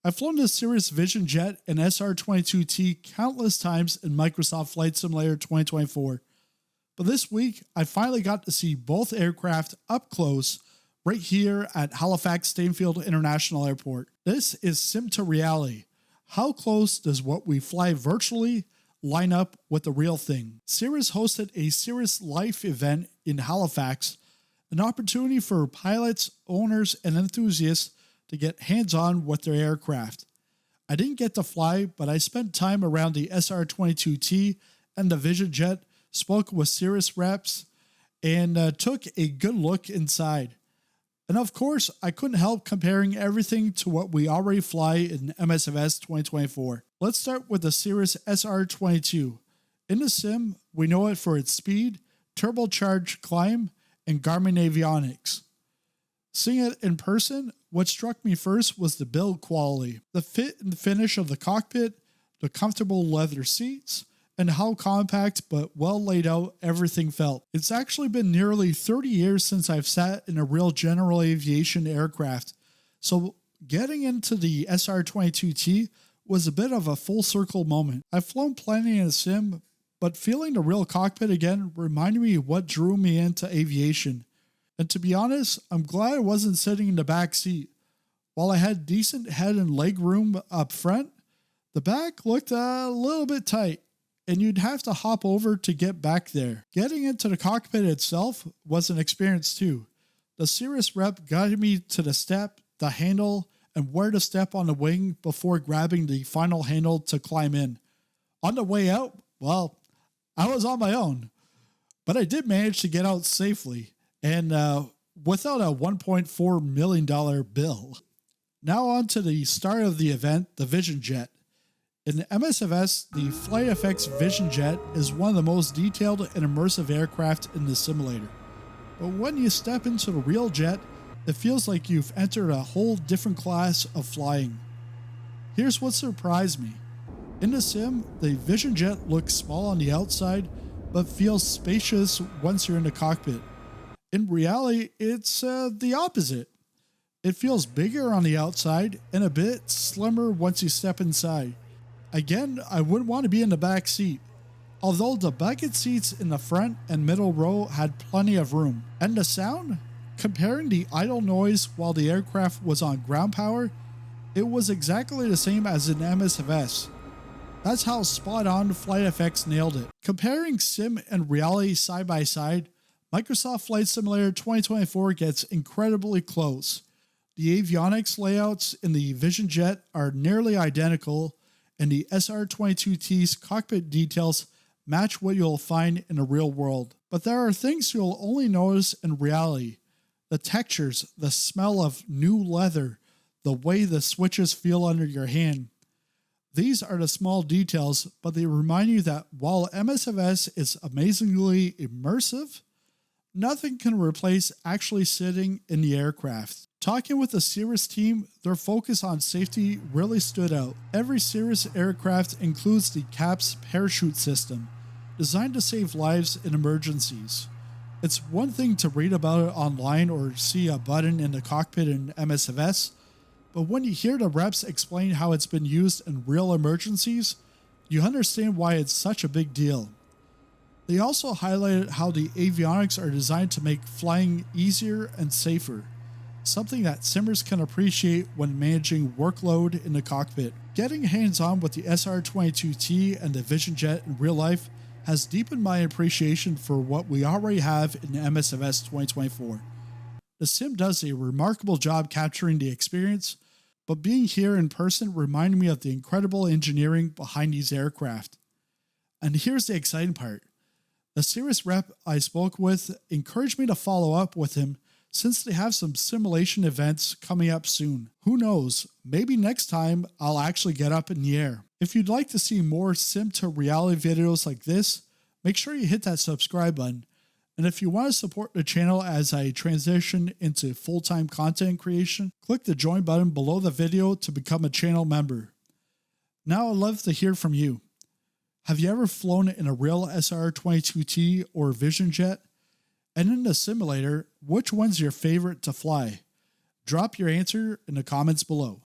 I've flown the Cirrus Vision Jet and SR22T countless times in Microsoft Flight Simulator 2024, but this week I finally got to see both aircraft up close right here at Halifax Stanfield International Airport. This is sim to reality. How close does what we fly virtually line up with the real thing? Cirrus hosted a Cirrus Life event in Halifax, an opportunity for pilots, owners, and enthusiasts to get hands-on with their aircraft. I didn't get to fly, but I spent time around the SR22T and the Vision Jet, spoke with Cirrus reps, and took a good look inside. And of course, I couldn't help comparing everything to what we already fly in MSFS 2024. Let's start with the Cirrus SR22. In the sim, we know it for its speed, turbocharged climb, and Garmin avionics. Seeing it in person, what struck me first was the build quality, the fit and finish of the cockpit, the comfortable leather seats, and how compact but well laid out everything felt. It's actually been nearly 30 years since I've sat in a real general aviation aircraft, so getting into the SR22T was a bit of a full circle moment. I've flown plenty in a sim, but feeling the real cockpit again reminded me of what drew me into aviation. And to be honest, I'm glad I wasn't sitting in the back seat. While I had decent head and leg room up front, the back looked a little bit tight, and you'd have to hop over to get back there. Getting into the cockpit itself was an experience too. The Cirrus rep guided me to the step, the handle, and where to step on the wing before grabbing the final handle to climb in. On the way out, well, I was on my own, but I did manage to get out safely, and without a $1.4 million bill. Now on to the start of the event, the Vision Jet. In the MSFS, the FlightFX Vision Jet is one of the most detailed and immersive aircraft in the simulator. But when you step into the real jet, it feels like you've entered a whole different class of flying. Here's what surprised me. In the sim, the Vision Jet looks small on the outside, but feels spacious once you're in the cockpit. In reality, it's the opposite. It feels bigger on the outside and a bit slimmer once you step inside. Again, I wouldn't want to be in the back seat, although the bucket seats in the front and middle row had plenty of room. And the sound? Comparing the idle noise while the aircraft was on ground power, it was exactly the same as in MSFS. That's how spot on FlightFX nailed it. Comparing sim and reality side by side, Microsoft Flight Simulator 2024 gets incredibly close. The avionics layouts in the Vision Jet are nearly identical, and the SR22T's cockpit details match what you'll find in the real world. But there are things you'll only notice in reality. The textures, the smell of new leather, the way the switches feel under your hand. These are the small details, but they remind you that while MSFS is amazingly immersive, nothing can replace actually sitting in the aircraft. Talking with the Cirrus team, their focus on safety really stood out. Every Cirrus aircraft includes the CAPS parachute system, designed to save lives in emergencies. It's one thing to read about it online or see a button in the cockpit in MSFS, but when you hear the reps explain how it's been used in real emergencies, you understand why it's such a big deal. They also highlighted how the avionics are designed to make flying easier and safer, something that simmers can appreciate when managing workload in the cockpit. Getting hands-on with the SR22T and the Vision Jet in real life has deepened my appreciation for what we already have in MSFS 2024. The sim does a remarkable job capturing the experience, but being here in person reminded me of the incredible engineering behind these aircraft. And here's the exciting part. The Cirrus rep I spoke with encouraged me to follow up with him since they have some simulation events coming up soon. Who knows, maybe next time I'll actually get up in the air. If you'd like to see more sim to reality videos like this, make sure you hit that subscribe button. And if you want to support the channel as I transition into full-time content creation, click the join button below the video to become a channel member. Now I'd love to hear from you. Have you ever flown in a real SR22T or Vision Jet? And in the simulator, which one's your favorite to fly? Drop your answer in the comments below.